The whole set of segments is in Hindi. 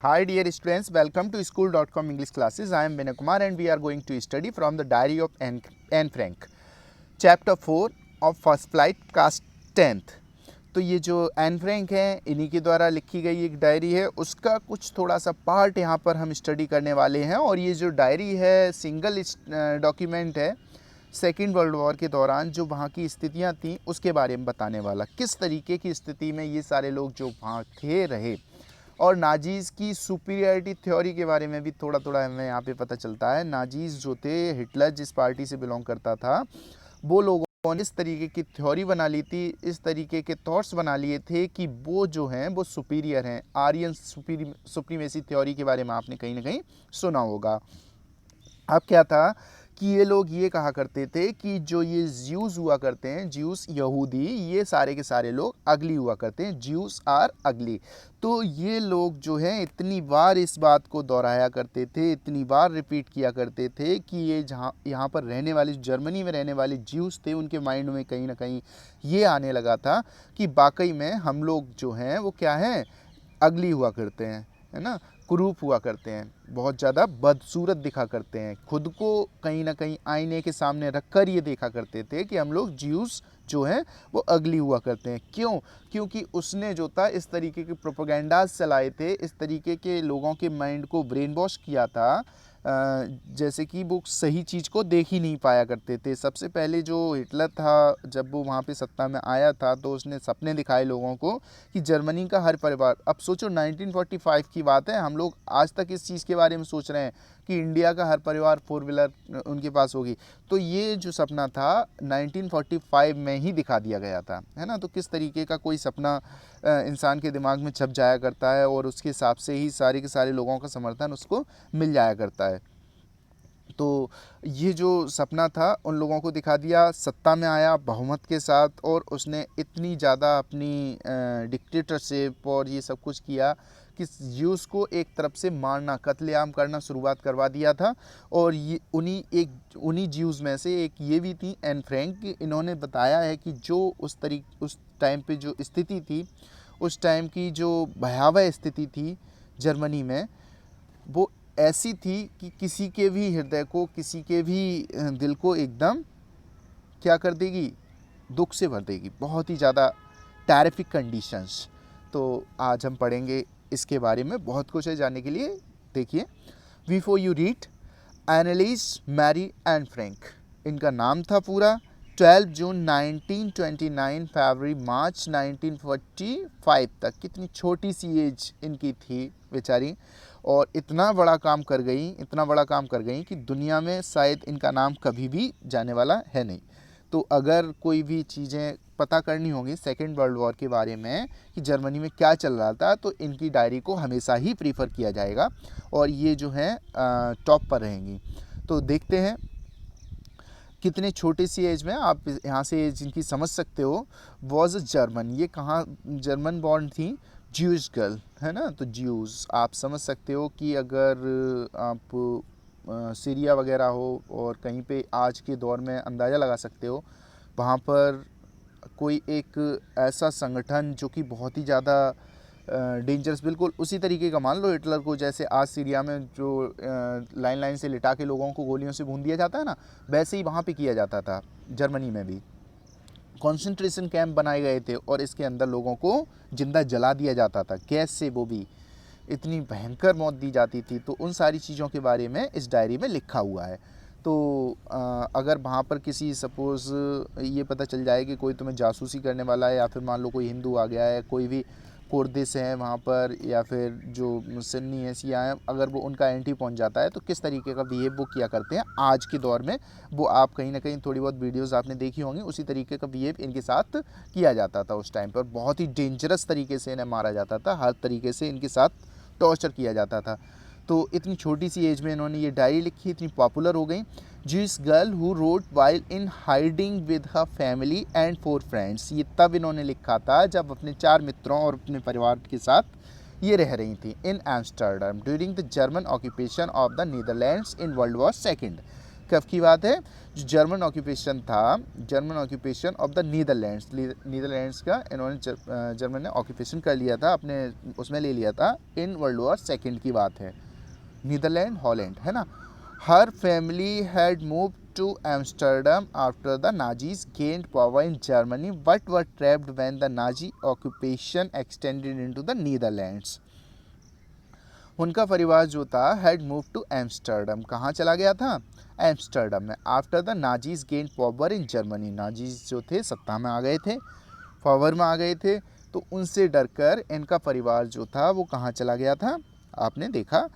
Hi dear students, welcome to school.com English classes. I am Vinay Kumar and we are going to study from the diary of Anne Frank. Chapter 4 of First Flight Class 10th. तो ये जो एन फ्रैंक हैं इन्हीं के द्वारा लिखी गई एक डायरी है, उसका कुछ थोड़ा सा पार्ट यहाँ पर हम स्टडी करने वाले हैं। और ये जो डायरी है सिंगल डॉक्यूमेंट है सेकेंड वर्ल्ड वॉर के दौरान जो वहाँ की स्थितियाँ थीं उसके बारे में बताने वाला। किस तरीके की स्थिति में ये सारे लोग जो वहाँ थे रहे, और नाजीज़ की सुपीरियरिटी थ्योरी के बारे में भी थोड़ा थोड़ा हमें यहाँ पे पता चलता है। नाजीज़ जो थे, हिटलर जिस पार्टी से बिलोंग करता था, वो लोगों ने इस तरीके की थ्योरी बना ली थी, इस तरीके के थॉट्स बना लिए थे कि वो जो हैं वो सुपीरियर हैं। आर्यन सुप्रीमेसी थ्योरी के बारे में आपने कहीं ना कहीं सुना होगा। अब क्या था कि ये लोग ये कहा करते थे कि जो ये ज्यूस हुआ करते हैं, ज्यूस यहूदी, ये सारे के सारे लोग अगली हुआ करते हैं, ज्यूस आर अगली। तो ये लोग जो हैं इतनी बार इस बात को दोहराया करते थे, इतनी बार रिपीट किया करते थे कि ये जहाँ यहाँ पर रहने वाले, जर्मनी में रहने वाले ज्यूस थे, उनके माइंड में कहीं ना कहीं ये आने लगा था कि वाकई में हम लोग जो हैं वो क्या हैं, अगली हुआ करते हैं, है ना, कुरूप हुआ करते हैं, बहुत ज़्यादा बदसूरत दिखा करते हैं। खुद को कहीं ना कहीं आईने के सामने रखकर ये देखा करते थे कि हम लोग ज्यूस जो हैं वो अगली हुआ करते हैं। क्यों? क्योंकि उसने जो था इस तरीके के प्रोपेगेंडास चलाए थे, इस तरीके के लोगों के माइंड को ब्रेन वॉश किया था, जैसे कि वो सही चीज़ को देख ही नहीं पाया करते थे। सबसे पहले जो हिटलर था, जब वो वहाँ पे सत्ता में आया था तो उसने सपने दिखाए लोगों को कि जर्मनी का हर परिवार, अब सोचो 1945 की बात है, हम लोग आज तक इस चीज़ के बारे में सोच रहे हैं कि इंडिया का हर परिवार 4 व्हीलर उनके पास होगी। तो ये जो सपना था 1945 में ही दिखा दिया गया था, है ना। तो किस तरीके का कोई सपना इंसान के दिमाग में छप जाया करता है और उसके हिसाब से ही सारे के सारे लोगों का समर्थन उसको मिल जाया करता है। तो ये जो सपना था उन लोगों को दिखा दिया, सत्ता में आया बहुमत के साथ, और उसने इतनी ज़्यादा अपनी डिक्टेटरशिप और ये सब कुछ किया कि ज्यूस को एक तरफ से मारना, कत्लेआम करना शुरुआत करवा दिया था। और ये उन्हीं ज्यूस में से एक ये भी थी एन फ्रैंक। इन्होंने बताया है कि जो उस टाइम पे जो स्थिति थी, उस टाइम की जो भयावह स्थिति थी जर्मनी में, वो ऐसी थी कि किसी के भी हृदय को, किसी के भी दिल को एकदम क्या कर देगी, दुख से भर देगी। बहुत ही ज़्यादा टेरिफिक कंडीशंस। तो आज हम पढ़ेंगे इसके बारे में, बहुत कुछ है जानने के लिए। देखिए, before you read, Annelies Marie Anne Frank, इनका नाम था पूरा। 12 जून 1929 फरवरी मार्च 1945 तक, कितनी छोटी सी एज इनकी थी बेचारी, और इतना बड़ा काम कर गई, इतना बड़ा काम कर गई कि दुनिया में शायद इनका नाम कभी भी जाने वाला है नहीं। तो अगर कोई भी चीज़ें पता करनी होगी सेकेंड वर्ल्ड वॉर के बारे में कि जर्मनी में क्या चल रहा था, तो इनकी डायरी को हमेशा ही प्रीफर किया जाएगा और ये जो है टॉप पर रहेंगी। तो देखते हैं कितने छोटे सी एज में, आप यहाँ से जिनकी समझ सकते हो। वॉज अ जर्मन, ये कहाँ जर्मन बॉर्न थी, ज्यूज गर्ल, है ना। तो ज्यूज आप समझ सकते हो कि अगर आप सीरिया वगैरह हो और कहीं पे आज के दौर में अंदाज़ा लगा सकते हो, वहाँ पर कोई एक ऐसा संगठन जो कि बहुत ही ज़्यादा डेंजरस, बिल्कुल उसी तरीके का, मान लो हिटलर को जैसे आज सीरिया में जो लाइन लाइन से लिटा के लोगों को गोलियों से भून दिया जाता है ना, वैसे ही वहाँ पे किया जाता था। जर्मनी में भी कॉन्सेंट्रेशन कैंप बनाए गए थे और इसके अंदर लोगों को जिंदा जला दिया जाता था, गैस से, वो भी इतनी भयंकर मौत दी जाती थी। तो उन सारी चीज़ों के बारे में इस डायरी में लिखा हुआ है। तो अगर वहाँ पर किसी सपोज़ ये पता चल जाए कि कोई तुम्हें जासूसी करने वाला है, या फिर मान लो कोई हिंदू आ गया है, कोई भी कुर्दिश हैं वहाँ पर, या फिर जो सुन्नी है, शिया हैं, अगर वो उनका एंटी पहुँच जाता है तो किस तरीके का बिहेव वो किया करते हैं आज के दौर में, वो आप कहीं ना कहीं थोड़ी बहुत वीडियोस आपने देखी होंगी, उसी तरीके का बिहेव इनके साथ किया जाता था उस टाइम पर। बहुत ही डेंजरस तरीके से इन्हें मारा जाता था, हर तरीके से इनके साथ टॉर्चर किया जाता था। तो इतनी छोटी सी एज में इन्होंने ये डायरी लिखी, इतनी पॉपुलर हो गई। जिस girl who wrote while in hiding with her family and 4 friends, ये तब इन्होंने लिखा था जब अपने 4 मित्रों और अपने परिवार के साथ ये रह रही थी in Amsterdam during the German occupation of the Netherlands in world war second. कब की बात है? जो जर्मन ऑक्यूपेशन था, German occupation of the Netherlands, Netherlands का इन्होंने जर्मन ने ऑक्यूपेशन कर लिया था, अपने उसमें ले लिया था इन वर्ल्ड वॉर सेकेंड की बात है। नीदरलैंड, हॉलैंड, है ना। Her family had move to Amsterdam after the Nazis gained power in Germany but were trapped when the Nazi occupation extended into the Netherlands. उनका परिवार जो था हैड मूव टू एम्स्टर्डम, कहाँ चला गया था? एम्स्टर्डम में। After the Nazis gain power in Germany, Nazis जो थे सत्ता में आ गए थे, पावर में आ गए थे, तो उनसे डरकर इनका परिवार जो था वो कहाँ चला गया था? आपने देखा।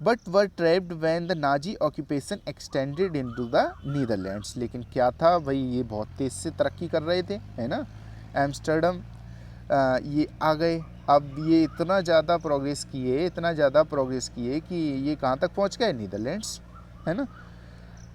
But were trapped when the Nazi occupation extended into the Netherlands, लेकिन क्या था भाई, ये बहुत तेज़ से तरक्की कर रहे थे, है ना। एम्स्टर्डम ये आ गए। अब ये इतना ज़्यादा प्रोग्रेस किए, इतना ज़्यादा प्रोग्रेस किए कि ये कहाँ तक पहुँच गए? नीदरलैंड्स, है ना।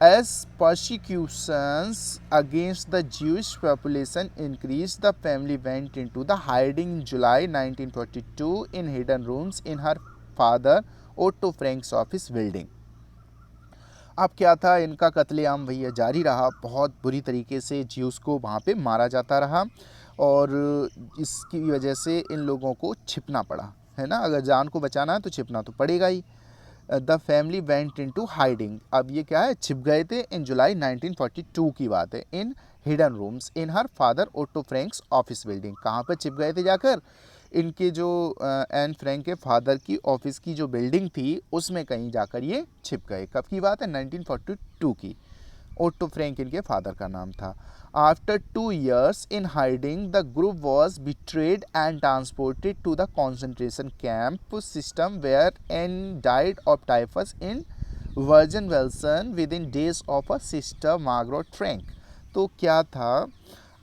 As persecutions against the Jewish population increased, the family went into the hiding in July 1942 in hidden rooms in her father Otto Frank's office building. अब क्या था, इनका कत्लेआम भैया जारी रहा, बहुत बुरी तरीके से ज्यूस को वहाँ पे मारा जाता रहा और इसकी वजह से इन लोगों को छिपना पड़ा, है ना। अगर जान को बचाना है तो छिपना तो पड़ेगा ही। The family went into hiding, अब ये क्या है, छिप गए थे। इन जुलाई 1942 की बात है। In hidden rooms in her father Otto Frank's office building, कहाँ पर छिप गए थे जाकर? इनके जो एन फ्रैंक के फादर की ऑफिस की जो बिल्डिंग थी उसमें कहीं जाकर ये छिप गए। कब की बात है? 1942 की। ओटो फ्रैंक इनके फादर का नाम था। After 2 years in hiding, the group was betrayed and transported to the concentration camp system where Anne died of typhus in Bergen-Belsen within days of her sister Margaret Frank. तो क्या था,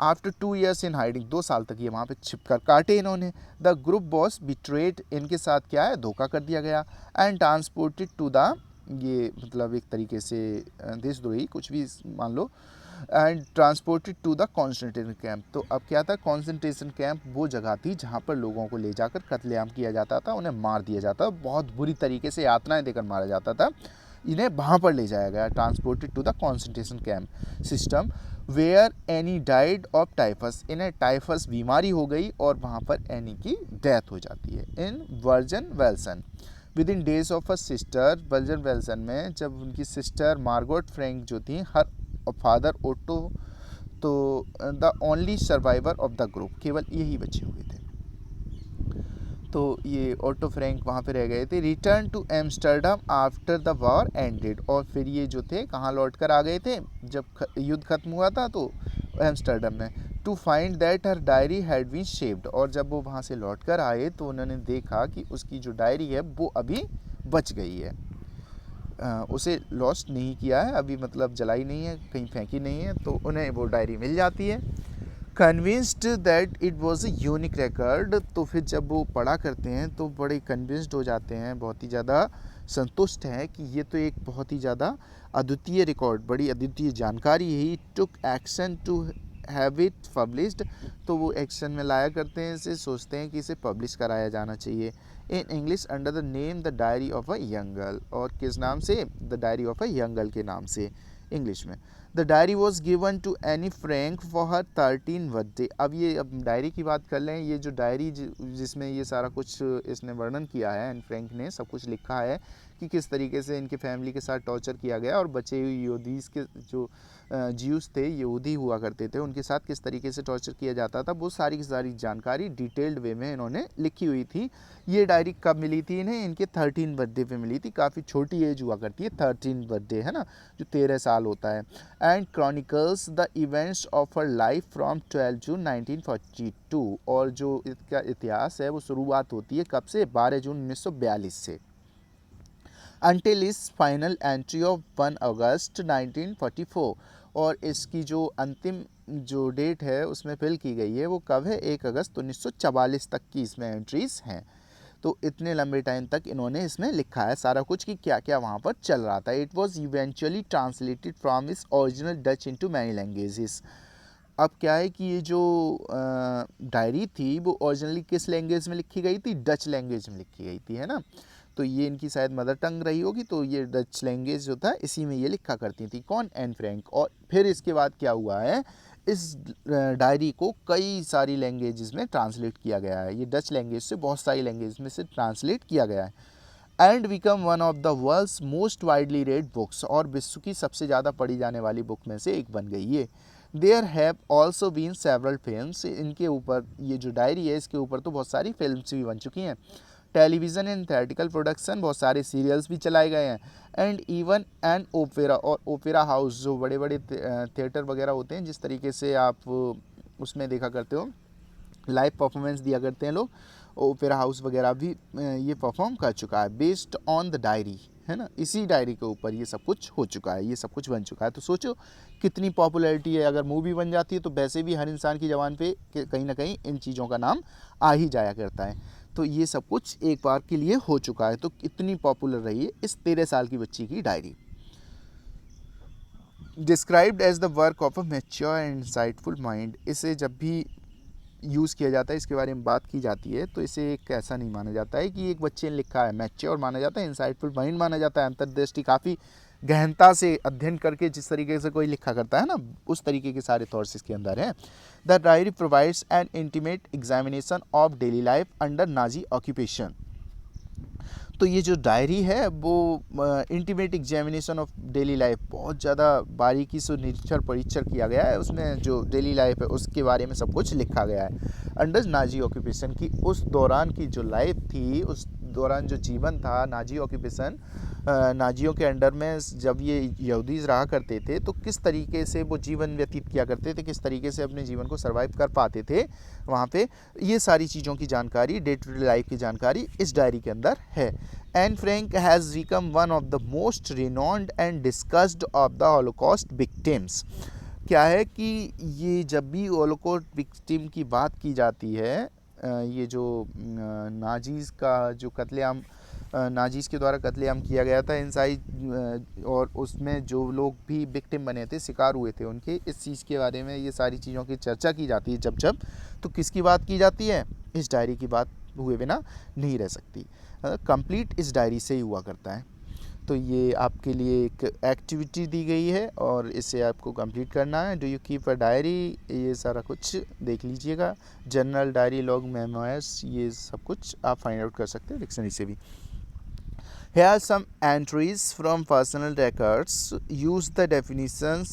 आफ्टर 2 years इन हाइडिंग, 2 साल तक ये वहाँ पे छिप कर काटे इन्होंने। द ग्रुप वॉज बिट्रेड, इनके साथ क्या है, धोखा कर दिया गया। एंड ट्रांसपोर्टेड टू द, ये मतलब एक तरीके से देशद्रोही कुछ भी मान लो, and transported to the concentration camp. तो अब क्या था, कॉन्सेंट्रेशन कैंप वो जगह थी जहाँ पर लोगों को ले जाकर कत्लेआम किया जाता था, उन्हें मार दिया जाता, बहुत बुरी तरीके से यातनाएं देकर मारा जाता था। इन्हें वहाँ पर ले जाया गया, transported to the concentration camp system where Anne died of typhus, इन्हें टाइफस बीमारी हो गई और वहाँ पर एनी की डेथ हो जाती है। In Bergen Belsen with in days of a sister, Bergen Belsen में जब उनकी सिस्टर मार्गोट फ्रैंक जो थी, हर फादर ओटो, तो the only survivor of the group, केवल यही बचे हुए थे। तो ये ओटो फ्रैंक वहाँ पे रह गए थे। Return to Amsterdam after the war ended, और फिर ये जो थे कहाँ लौट कर आ गए थे, जब युद्ध खत्म हुआ था तो एम्स्टर्डम में। To find that her diary had been saved, और जब वो वहाँ से लौट कर आए तो उन्होंने देखा कि उसकी जो डायरी है वो अभी बच गई है, उसे लॉस्ट नहीं किया है अभी, मतलब जलाई नहीं है, कहीं फेंकी नहीं है, तो उन्हें वो डायरी मिल जाती है। Convinced that it was a unique record, तो फिर जब वो पढ़ा करते हैं तो बड़े कन्विंस्ड हो जाते हैं, बहुत ही ज़्यादा संतुष्ट हैं कि ये तो एक बहुत ही ज़्यादा अद्वितीय रिकॉर्ड, बड़ी अद्वितीय जानकारी है। Took action to have it published, तो वो एक्शन में लाया करते हैं इसे, सोचते हैं कि इसे पब्लिश कराया जाना चाहिए। In English under the name the diary of a young girl, और किस नाम से? The diary of a young girl के नाम से इंग्लिश में। The diary was given to Anne Frank for her 13 birthday. अब ये, अब डायरी की बात कर लें, ये जो डायरी जिसमें ये सारा कुछ इसने वर्णन किया है, एन फ्रैंक ने सब कुछ लिखा है कि किस तरीके से इनके फैमिली के साथ टॉर्चर किया गया और बचे हुए यहूदीज़ के जो ज्यूस थे, यहूदी हुआ करते थे, उनके साथ किस तरीके से टॉर्चर किया जाता था, वो सारी की सारी जानकारी डिटेल्ड वे में इन्होंने लिखी हुई थी। ये डायरी कब मिली थी इन्हें? इनके 13 बर्थडे पे मिली थी, काफ़ी छोटी एज हुआ करती है, 13 बर्थडे, है ना, जो 13 साल होता है। And chronicles the events of her life from 12 जून 1942, और जो इसका इतिहास है वो शुरुआत होती है कब से? 12 जून 1942 से, until इस फाइनल एंट्री ऑफ 1 अगस्त 1944, और इसकी जो अंतिम जो डेट है उसमें फिल की गई है वो कब है? 1 अगस्त 1944 तक की इसमें एंट्रीज हैं। तो इतने लंबे टाइम तक इन्होंने इसमें लिखा है सारा कुछ कि क्या क्या वहाँ पर चल रहा था। It was eventually translated from its original Dutch into many languages. अब क्या है कि ये जो डायरी थी वो ओरिजिनली किस लैंग्वेज में लिखी गई थी? डच लैंग्वेज में लिखी गई थी, है ना। तो ये इनकी शायद मदर टंग रही होगी, तो ये डच लैंग्वेज जो था इसी में ये लिखा करती थी। कौन? Anne Frank. और फिर इसके बाद क्या हुआ है, इस डायरी को कई सारी लैंग्वेजेस में ट्रांसलेट किया गया है। ये डच लैंग्वेज से बहुत सारी लैंग्वेज में से ट्रांसलेट किया गया है and become one of the world's most widely read books, और विश्व की सबसे ज़्यादा पढ़ी जाने वाली बुक में से एक बन गई है। There have also been several films, इनके ऊपर ये जो डायरी है इसके ऊपर तो बहुत सारी फिल्म्स भी बन चुकी हैं। टेलीविज़न एंड थिएट्रिकल प्रोडक्शन, बहुत सारे सीरियल्स भी चलाए गए हैं। एंड इवन एन ओपेरा, और ओपेरा हाउस जो बड़े बड़े थिएटर वगैरह होते हैं, जिस तरीके से आप उसमें देखा करते हो लाइव परफॉर्मेंस दिया करते हैं लोग, ओपेरा हाउस वगैरह भी ये परफॉर्म कर चुका है बेस्ड ऑन द डायरी, है ना। इसी डायरी के ऊपर ये सब कुछ हो चुका है, ये सब कुछ बन चुका है। तो सोचो कितनी पॉपुलैरिटी है। अगर मूवी बन जाती है तो वैसे भी हर इंसान की ज़बान पे कहीं ना कहीं इन चीज़ों का नाम आ ही जाया करता है। तो ये सब कुछ एक बार के लिए हो चुका है। तो कितनी पॉपुलर रही है इस 13 साल की बच्ची की diary. Described as the work of a mature and insightful mind, इसे जब भी यूज़ किया जाता है, इसके बारे में बात की जाती है, तो इसे एक ऐसा नहीं माना जाता है कि एक बच्चे ने लिखा है। मैच्योर माना जाता है, इंसाइटफुल माइंड माना जाता है। अंतर्दृष्टि, काफ़ी गहनता से अध्ययन करके जिस तरीके से कोई लिखा करता है ना, उस तरीके के सारे थॉट्स इसके अंदर हैं। The diary provides N intimate examination of daily life under Nazi occupation. तो ये जो डायरी है वो intimate examination of daily life, बहुत ज़्यादा बारीकी से निरीक्षण परीक्षण किया गया है। उसमें जो डेली लाइफ है उसके बारे में सब कुछ लिखा गया है। अंडर नाजी ऑक्यूपेशन की उस दौरान की जो लाइफ थी, उस दौरान जो जीवन था, नाजी ऑक्यूपेशन, नाजियों के अंडर में जब ये यहूदीज़ रहा करते थे तो किस तरीके से वो जीवन व्यतीत किया करते थे, किस तरीके से अपने जीवन को सर्वाइव कर पाते थे वहाँ पे, ये सारी चीज़ों की जानकारी, डे टू डे लाइफ की जानकारी इस डायरी के अंदर है। Anne Frank has become one of the most renowned and discussed of the Holocaust victims. क्या है कि ये जब भी हॉलोकॉस्ट विक्टिम की बात की जाती है, ये जो नाजीज़ का जो कत्लेआम, नाजीज़ के द्वारा कत्लेआम किया गया था इंसाई, और उसमें जो लोग भी विक्टिम बने थे, शिकार हुए थे उनके, इस चीज़ के बारे में ये सारी चीज़ों की चर्चा की जाती है जब जब, तो किसकी बात की जाती है? इस डायरी की बात हुए बिना नहीं रह सकती। कंप्लीट इस डायरी से ही हुआ करता है। तो ये आपके लिए एक एक्टिविटी दी गई है और इसे आपको कंप्लीट करना है। Do you keep a diary, ये सारा कुछ देख लीजिएगा। जर्नल, डायरी, लॉग, मेमोयर्स, ये सब कुछ आप फाइंड आउट कर सकते हैं डिक्शनरी से भी। Here are some entries from personal records. Use the definitions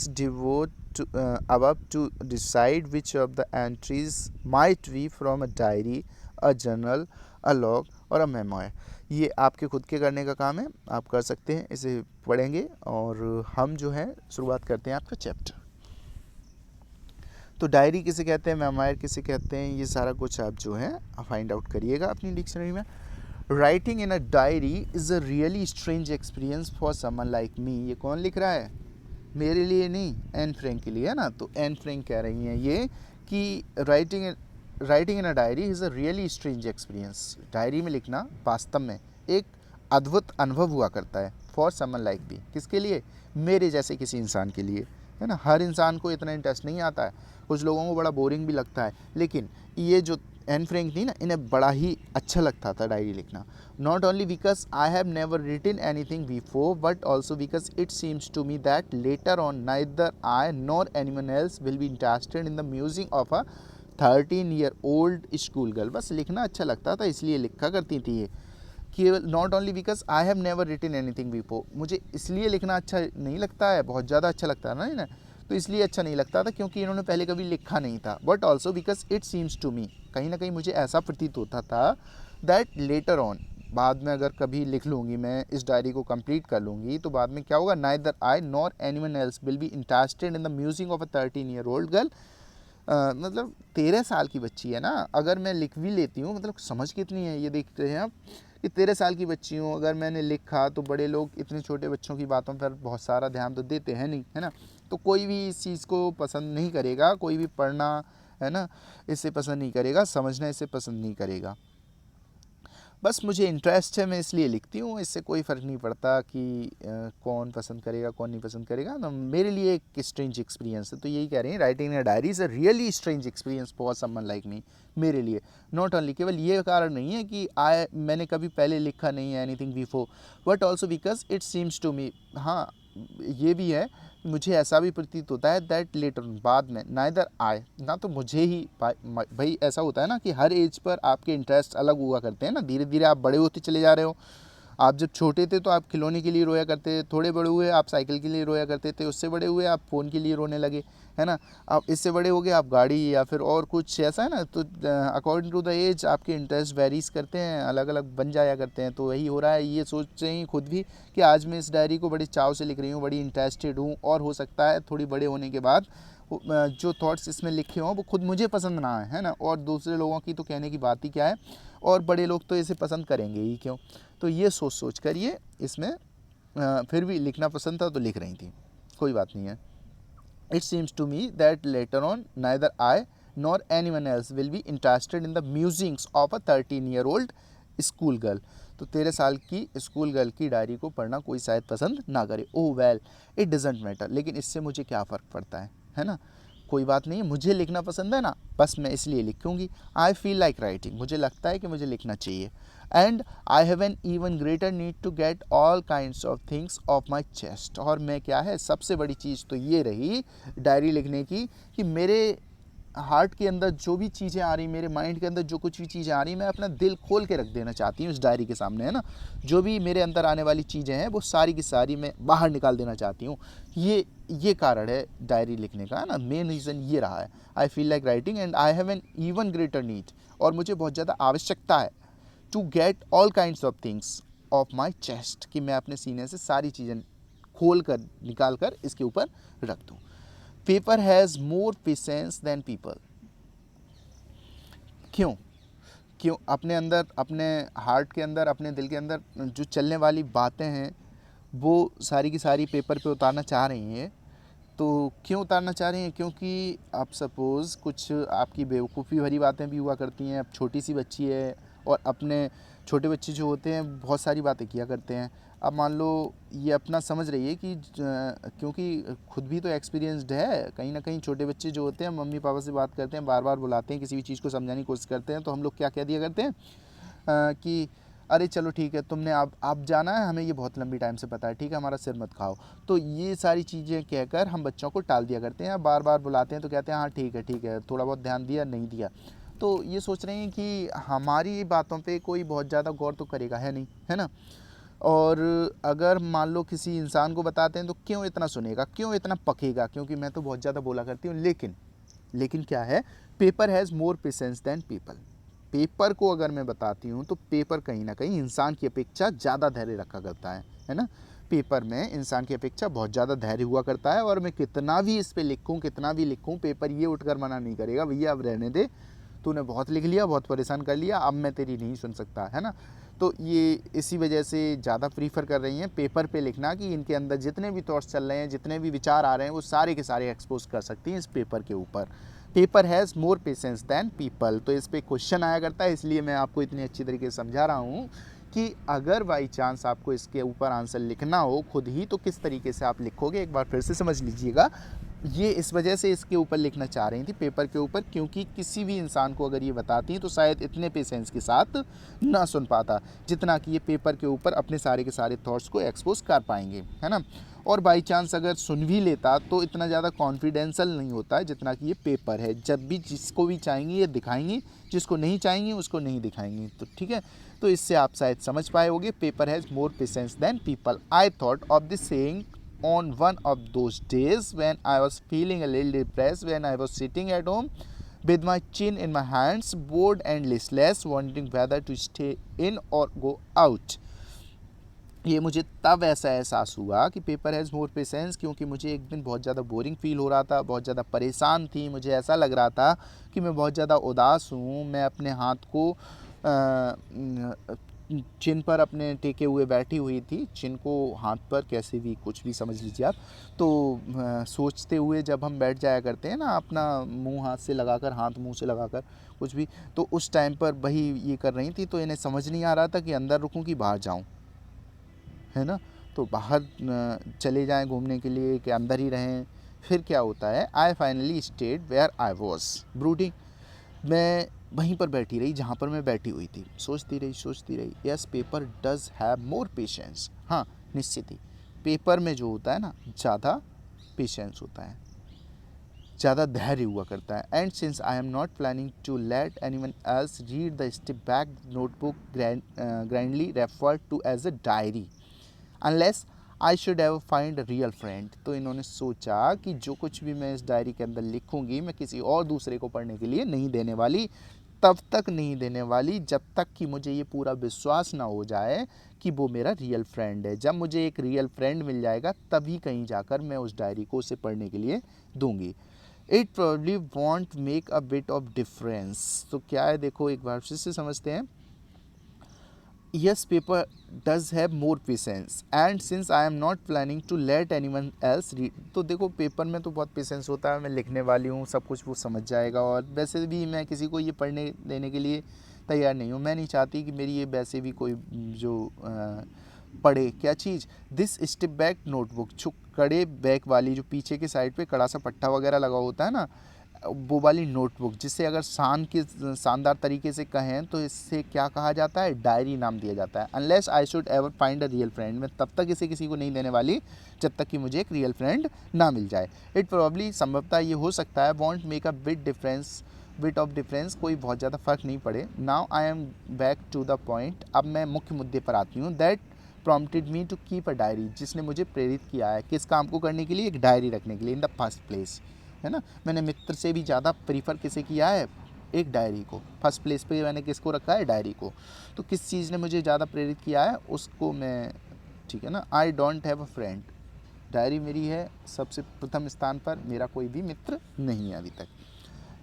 above to decide which of the entries might be from a diary, a journal, a log और a memoir. ये आपके खुद के करने का काम है, आप कर सकते हैं, इसे पढ़ेंगे और हम जो है शुरुआत करते हैं आपका चैप्टर। तो डायरी किसे कहते हैं, मेमोयर किसे कहते हैं, ये सारा कुछ आप जो है फाइंड आउट करिएगा अपनी डिक्शनरी में। Writing in a diary is a really strange experience for someone like me. ये कौन लिख रहा है? मेरे लिए नहीं, एन फ्रैंक के लिए, है ना। तो एन फ्रैंक कह रही हैं ये कि writing in a diary is a really strange experience. Diary में लिखना वास्तव में एक अद्भुत अनुभव हुआ करता है। फॉर समन लाइक मी, किसके लिए? मेरे जैसे किसी इंसान के लिए, है ना। हर इंसान को इतना इंटरेस्ट नहीं आता है, कुछ लोगों को बड़ा बोरिंग भी लगता है, लेकिन ये जो एन फ्रैंक थी ना, इन्हें बड़ा ही अच्छा लगता था डायरी लिखना। Not only because I have never written anything before but also because it seems to me that later on neither I nor anyone else will be interested in the musings of a 13-year-old school girl. बस लिखना अच्छा लगता था इसलिए लिखा करती थी ये। केवल not only because I have never written anything before, मुझे इसलिए लिखना अच्छा नहीं लगता है, बहुत ज़्यादा अच्छा लगता है ना, तो इसलिए अच्छा नहीं लगता था क्योंकि इन्होंने पहले कभी लिखा नहीं था। But also because it seems to me, कहीं ना कहीं मुझे ऐसा प्रतीत होता था दैट लेटर ऑन, बाद में अगर कभी लिख लूँगी, मैं इस डायरी को कंप्लीट कर लूँगी, तो बाद में क्या होगा, neither I nor anyone else will be interested in the musings of a 13-year-old girl. मतलब 13 साल की बच्ची है ना, अगर मैं लिख भी लेती हूँ, मतलब समझ कितनी है ये देखते हैं आप कि 13 साल की बच्ची हूँ, अगर मैंने लिखा तो बड़े लोग इतने छोटे बच्चों की बातों पर बहुत सारा ध्यान तो देते हैं नहीं, है ना। तो कोई भी इस चीज़ को पसंद नहीं करेगा, कोई भी पढ़ना, है ना, इसे पसंद नहीं करेगा, समझना इसे पसंद नहीं करेगा। बस मुझे इंटरेस्ट है, मैं इसलिए लिखती हूँ, इससे कोई फ़र्क नहीं पड़ता कि कौन पसंद करेगा कौन नहीं पसंद करेगा ना। मेरे लिए एक स्ट्रेंज एक्सपीरियंस है। तो यही कह रहे हैं, writing a diary is a really strange experience for someone like me. मेरे लिए नॉट ओनली, केवल ये कारण नहीं है कि मैंने कभी पहले लिखा नहीं है anything before, but also because it seems to me, हाँ ये भी है, मुझे ऐसा भी प्रतीत होता है दैट लेटर बाद में नाइदर आई, ना तो मुझे ही भाई ऐसा होता है ना कि हर एज पर आपके इंटरेस्ट अलग हुआ करते हैं ना, धीरे धीरे आप बड़े होते चले जा रहे हो। आप जब छोटे थे तो आप खिलौने के लिए रोया करते थे, थोड़े बड़े हुए आप साइकिल के लिए रोया करते थे, उससे बड़े हुए आप फ़ोन के लिए रोने लगे, है ना। आप इससे बड़े हो गए आप गाड़ी या फिर और कुछ ऐसा है ना। तो अकॉर्डिंग टू द एज आपके इंटरेस्ट वेरीज करते हैं, अलग अलग बन जाया करते हैं। तो वही हो रहा है, ये सोच रही खुद भी कि आज मैं इस डायरी को बड़ी चाव से लिख रही हूँ, बड़ी इंटरेस्टेड हूँ, और हो सकता है थोड़ी बड़े होने के बाद जो थॉट्स इसमें लिखे हों वो खुद मुझे पसंद ना आए, है ना। और दूसरे लोगों की तो कहने की बात ही क्या है, और बड़े लोग तो इसे पसंद करेंगे ही क्यों। तो ये सोच सोच कर ये इसमें फिर भी लिखना पसंद था तो लिख रही थी, कोई बात नहीं है। It seems to me that later on neither I nor anyone else will be interested in the musings of a 13-year-old school girl. तो 13 साल की स्कूल गर्ल की डायरी को पढ़ना कोई शायद पसंद ना करे। ओह वेल, इट डजेंट मैटर, लेकिन इससे मुझे क्या फ़र्क पड़ता है ना। कोई बात नहीं है, मुझे लिखना पसंद है ना, बस मैं इसलिए लिखूँगी। आई फील लाइक राइटिंग, मुझे लगता है कि मुझे लिखना चाहिए। And I have an even greater need to get all kinds of things off my chest. और मैं क्या है, सबसे बड़ी चीज़ तो ये रही डायरी लिखने की कि मेरे हार्ट के अंदर जो भी चीज़ें आ रही, मेरे माइंड के अंदर जो कुछ भी चीज़ें आ रही, मैं अपना दिल खोल के रख देना चाहती हूँ इस डायरी के सामने, है ना। जो भी मेरे अंदर आने वाली चीज़ें हैं वो सारी की सारी मैं बाहर निकाल देना चाहती हूँ। ये कारण है डायरी लिखने का, है ना। मेन रीज़न ये रहा है। I feel like writing and I have an even greater need, और मुझे बहुत ज़्यादा आवश्यकता है to get all kinds of things off my chest, कि मैं अपने सीने से सारी चीज़ें खोल कर निकाल कर इसके ऊपर रख दूँ। Paper has more patience than people. क्यों क्यों अपने अंदर, अपने हार्ट के अंदर, अपने दिल के अंदर जो चलने वाली बातें हैं वो सारी की सारी पेपर पे उतारना चाह रही हैं। तो क्यों उतारना चाह रही हैं, क्योंकि आप सपोज़ कुछ आपकी बेवकूफ़ी भरी बातें भी हुआ करती हैं। अब छोटी सी बच्ची है और अपने छोटे बच्चे जो होते हैं बहुत सारी बातें किया करते हैं। अब मान लो ये अपना समझ रही है कि क्योंकि खुद भी तो एक्सपीरियंसड है, कहीं ना कहीं छोटे बच्चे जो होते हैं मम्मी पापा से बात करते हैं, बार बार बुलाते हैं, किसी भी चीज़ को समझाने की कोशिश करते हैं, तो हम लोग क्या कह दिया करते हैं कि अरे चलो ठीक है, तुमने आप जाना है, हमें ये बहुत लंबी टाइम से पता है, ठीक है, हमारा सिर मत खाओ। तो ये सारी चीज़ें कहकर हम बच्चों को टाल दिया करते हैं। बार बार बुलाते हैं तो कहते हैं हाँ ठीक है, थोड़ा बहुत ध्यान दिया, नहीं दिया। तो ये सोच रहे हैं कि हमारी बातों पे कोई बहुत ज़्यादा गौर तो करेगा है नहीं, है ना। और अगर मान लो किसी इंसान को बताते हैं तो क्यों इतना सुनेगा, क्यों इतना पकेगा, क्योंकि मैं तो बहुत ज़्यादा बोला करती हूँ। लेकिन क्या है, paper has more patience than people. Paper को अगर मैं बताती हूँ तो पेपर कहीं ना कहीं इंसान की अपेक्षा ज़्यादा धैर्य रखा करता है ना। पेपर में इंसान की अपेक्षा बहुत ज़्यादा धैर्य हुआ करता है, और मैं कितना भी इस पर लिखूँ, कितना भी लिखूँ, पेपर ये उठकर मना नहीं करेगा, भैया अब रहने दे, तूने बहुत लिख लिया, बहुत परेशान कर लिया, अब मैं तेरी नहीं सुन सकता, है ना। तो ये इसी वजह से ज़्यादा प्रीफर कर रही हैं पेपर पे लिखना, कि इनके अंदर जितने भी थॉट्स चल रहे हैं, जितने भी विचार आ रहे हैं, वो सारे के सारे एक्सपोज कर सकती हैं इस पेपर के ऊपर। Paper has more patience than people. तो इस पर क्वेश्चन आया करता है, इसलिए मैं आपको इतनी अच्छी तरीके से समझा रहा हूँ कि अगर बाई चांस आपको इसके ऊपर आंसर लिखना हो खुद ही, तो किस तरीके से आप लिखोगे, एक बार फिर से समझ लीजिएगा। ये इस वजह से इसके ऊपर लिखना चाह रही थी, पेपर के ऊपर, क्योंकि किसी भी इंसान को अगर ये बताती तो शायद इतने पेशेंस के साथ ना सुन पाता जितना कि ये पेपर के ऊपर अपने सारे के सारे थॉट्स को एक्सपोज कर पाएंगे, है ना। और बाई चांस अगर सुन भी लेता तो इतना ज़्यादा कॉन्फिडेंशियल नहीं होता है जितना कि ये पेपर है। जब भी जिसको भी चाहेंगी ये दिखाएंगी, जिसको नहीं चाहेंगी उसको नहीं दिखाएंगी। तो ठीक है, तो इससे आप शायद समझ पाए होगे, paper has more patience than people. I thought of this saying on one of those days when I was feeling a little depressed, when I was sitting at home with my chin in my hands, bored and listless, wondering whether to stay in or go out. ये मुझे तब ऐसा एहसास हुआ कि पेपर हैज़ मोर पेशेंस, क्योंकि मुझे एक दिन बहुत ज़्यादा बोरिंग फील हो रहा था, बहुत ज़्यादा परेशान थी, मुझे ऐसा लग रहा था कि मैं बहुत ज़्यादा उदास हूँ। मैं अपने हाथ को चिन पर अपने टेके हुए बैठी हुई थी, चिन को हाथ पर, कैसे भी कुछ भी समझ लीजिए आप। तो सोचते हुए जब हम बैठ जाया करते हैं ना, अपना मुंह हाथ से लगाकर, हाथ मुंह से लगाकर कुछ भी, तो उस टाइम पर वही ये कर रही थी। तो इन्हें समझ नहीं आ रहा था कि अंदर रुकूं कि बाहर जाऊं, है ना। तो बाहर चले जाएं घूमने के लिए कि अंदर ही रहें। फिर क्या होता है, I finally stayed where I was brooding. मैं वहीं पर बैठी रही जहाँ पर मैं बैठी हुई थी, सोचती रही। Yes, paper does have more patience. हाँ, निश्चित ही पेपर में जो होता है ना, ज़्यादा पेशेंस होता है, ज़्यादा धैर्य हुआ करता है। And since I am not planning to let anyone else read the step back notebook grandly referred to as a diary unless I should have find a real friend. तो इन्होंने सोचा कि जो कुछ भी मैं इस डायरी के अंदर लिखूंगी, मैं किसी और दूसरे को पढ़ने के लिए नहीं देने वाली, तब तक नहीं देने वाली जब तक कि मुझे ये पूरा विश्वास ना हो जाए कि वो मेरा रियल फ्रेंड है। जब मुझे एक रियल फ्रेंड मिल जाएगा तभी कहीं जाकर मैं उस डायरी को उसे पढ़ने के लिए दूंगी। It probably want make a bit of difference. तो क्या है, देखो एक बार फिर से समझते हैं। Yes, paper does have more patience and since I am not planning to let anyone else read। तो देखो पेपर में तो बहुत पेशेंस होता है, मैं लिखने वाली हूँ, सब कुछ वो समझ जाएगा, और वैसे भी मैं किसी को ये पढ़ने देने के लिए तैयार नहीं हूँ। मैं नहीं चाहती कि मेरी ये वैसे भी कोई जो पढ़े क्या चीज़। दिस स्टेप बैक नोटबुक, जो कड़े बैक वाली, जो पीछे के साइड पे कड़ा सा पट्टा वगैरह लगा होता है ना, वो वाली नोटबुक, जिसे अगर शानदार तरीके से कहें तो इससे क्या कहा जाता है, डायरी नाम दिया जाता है। Unless I should ever find a real friend, मैं तब तक इसे किसी को नहीं देने वाली जब तक कि मुझे एक रियल फ्रेंड ना मिल जाए। इट प्रॉब्ली, संभवतः ये हो सकता है, won't make a bit of difference, कोई बहुत ज़्यादा फ़र्क नहीं पड़े। Now I am back to the point, अब मैं मुख्य मुद्दे पर आती हूँ। That prompted me to keep a diary, जिसने मुझे प्रेरित किया है किस काम को करने के लिए, एक डायरी रखने के लिए इन द फर्स्ट प्लेस, है ना। मैंने मित्र से भी ज़्यादा प्रीफर किसे किया है, एक डायरी को। फर्स्ट प्लेस पे मैंने किसको रखा है, डायरी को। तो किस चीज़ ने मुझे ज़्यादा प्रेरित किया है, उसको मैं, ठीक है ना। I don't have a friend, diary मेरी है सबसे प्रथम स्थान पर, मेरा कोई भी मित्र नहीं है अभी तक।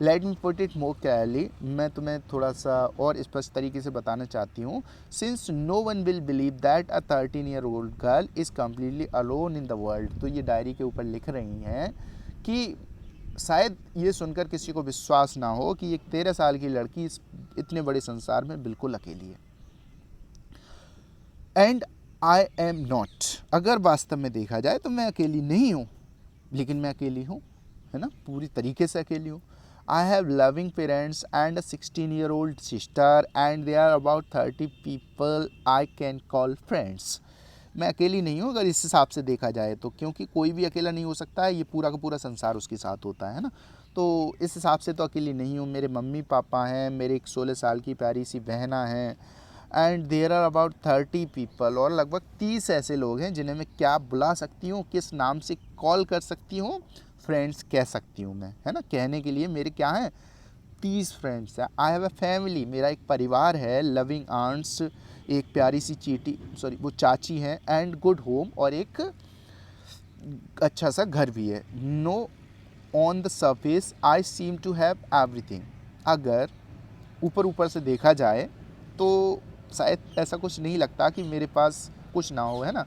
Let me put it more clearly, मैं तुम्हें थोड़ा सा और स्पष्ट तरीके से बताना चाहती हूँ। Since no one will believe that a 13-year-old girl is completely alone in the world. तो ये डायरी के ऊपर लिख रही हैं कि शायद ये सुनकर किसी को विश्वास ना हो कि एक 13 साल की लड़की इस इतने बड़े संसार में बिल्कुल अकेली है। एंड आई एम नॉट, अगर वास्तव में देखा जाए तो मैं अकेली नहीं हूँ, लेकिन मैं अकेली हूँ, है ना, पूरी तरीके से अकेली हूँ। I have loving parents and a 16-year-old sister and they are about 30 people I can call friends. मैं अकेली नहीं हूँ अगर इस हिसाब से देखा जाए तो, क्योंकि कोई भी अकेला नहीं हो सकता है, ये पूरा का पूरा संसार उसके साथ होता है ना। तो इस हिसाब से तो अकेली नहीं हूँ। मेरे मम्मी पापा हैं, मेरे एक 16 साल की प्यारी सी बहना है, and there are about 30 people, और लगभग 30 ऐसे लोग हैं जिन्हें मैं क्या बुला सकती हूँ, किस नाम से कॉल कर सकती हूँ, फ्रेंड्स कह सकती हूँ मैं, है ना। कहने के लिए मेरे क्या हैं, 30 फ्रेंड्स हैं। आई हैव अ फैमिली, मेरा एक परिवार है। लविंग आंट्स, एक प्यारी सी वो चाची हैं। एंड गुड होम, और एक अच्छा सा घर भी है। No, on the surface I seem to have everything. अगर ऊपर ऊपर से देखा जाए तो शायद ऐसा कुछ नहीं लगता कि मेरे पास कुछ ना हो, है ना।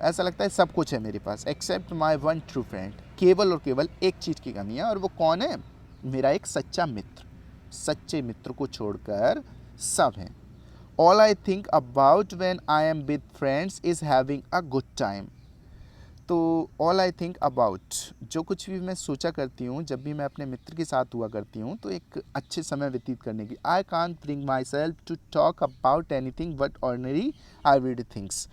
ऐसा लगता है सब कुछ है मेरे पास, except my one true friend. केवल और केवल एक चीज़ की कमी है, और वो कौन है, मेरा एक सच्चा मित्र। सच्चे मित्र को छोड़कर सब हैं। All I think about when I am with friends is having a good time. तो ऑल आई थिंक अबाउट, जो कुछ भी मैं सोचा करती हूँ जब भी मैं अपने मित्र के साथ हुआ करती हूँ, तो एक अच्छे समय व्यतीत करने की। I can't bring myself to talk about anything but ordinary everyday things.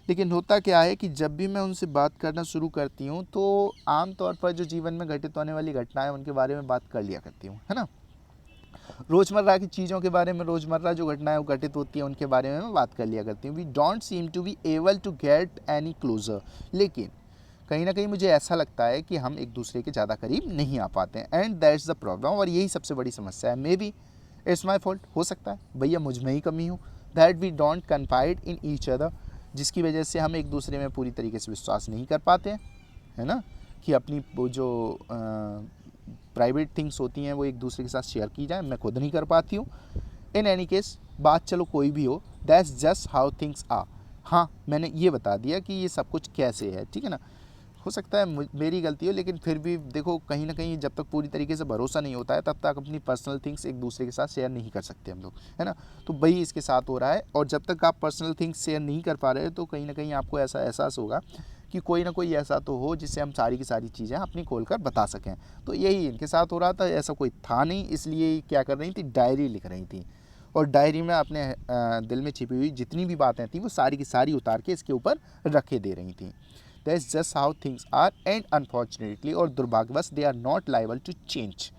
लेकिन होता क्या है कि जब भी मैं उनसे बात करना शुरू करती हूँ तो आमतौर पर जो जीवन में घटित होने वाली घटनाएं, उनके बारे में बात कर लिया करती हूँ, है ना। रोज़मर्रा की चीज़ों के बारे में, रोज़मर्रा जो घटनाएं घटित होती हैं उनके बारे में मैं बात कर लिया करती हूँ। We don't seem to be able to get any closer, लेकिन कहीं ना कहीं मुझे ऐसा लगता है कि हम एक दूसरे के ज़्यादा करीब नहीं आ पाते हैं। एंड दैट्स द प्रॉब्लम, और यही सबसे बड़ी समस्या है। Maybe it's my fault, हो सकता है भैया मुझ में ही कमी हो। That we don't confide in each other, जिसकी वजह से हम एक दूसरे में पूरी तरीके से विश्वास नहीं कर पाते हैं, है ना। कि अपनी वो जो प्राइवेट थिंग्स होती हैं वो एक दूसरे के साथ शेयर की जाए, मैं खुद नहीं कर पाती हूँ। इन एनी केस, बात चलो कोई भी हो, that's just how things are. हाँ, मैंने ये बता दिया कि ये सब कुछ कैसे है, ठीक है ना। हो सकता है मेरी गलती हो, लेकिन फिर भी देखो कहीं ना कहीं जब तक पूरी तरीके से भरोसा नहीं होता है तब तक अपनी पर्सनल थिंग्स एक दूसरे के साथ शेयर नहीं कर सकते हम लोग, है ना। तो वही इसके साथ हो रहा है, और जब तक आप पर्सनल थिंग्स शेयर नहीं कर पा रहे हो तो कहीं ना कहीं आपको ऐसा एहसास होगा कि कोई ना कोई ऐसा तो हो जिससे हम सारी की सारी चीज़ें अपनी खोल कर बता सकें। तो यही इनके साथ हो रहा था, ऐसा कोई था नहीं, इसलिए क्या कर रही थी, डायरी लिख रही थी, और डायरी में अपने दिल में छिपी हुई जितनी भी बातें थी वो सारी की सारी उतार के इसके ऊपर रखे दे रही थी। That's just how things are and unfortunately, और दुर्भाग्यवश they are not liable to change.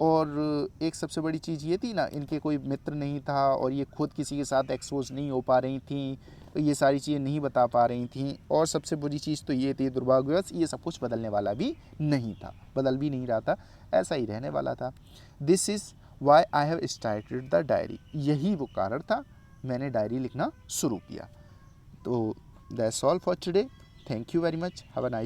और एक सबसे बड़ी चीज़ ये थी ना, इनके कोई मित्र नहीं था और ये खुद किसी के साथ एक्सपोज नहीं हो पा रही थी, ये सारी चीज़ें नहीं बता पा रही थी, और सबसे बुरी चीज़ तो ये थी दुर्भाग्यवश ये सब कुछ बदलने वाला भी नहीं था, बदल भी नहीं रहा था, ऐसा ही रहने वाला था। This is why I have started the diary, यही वो कारण था मैंने डायरी लिखना शुरू किया। तो that's all for today, thank you very much, have a nice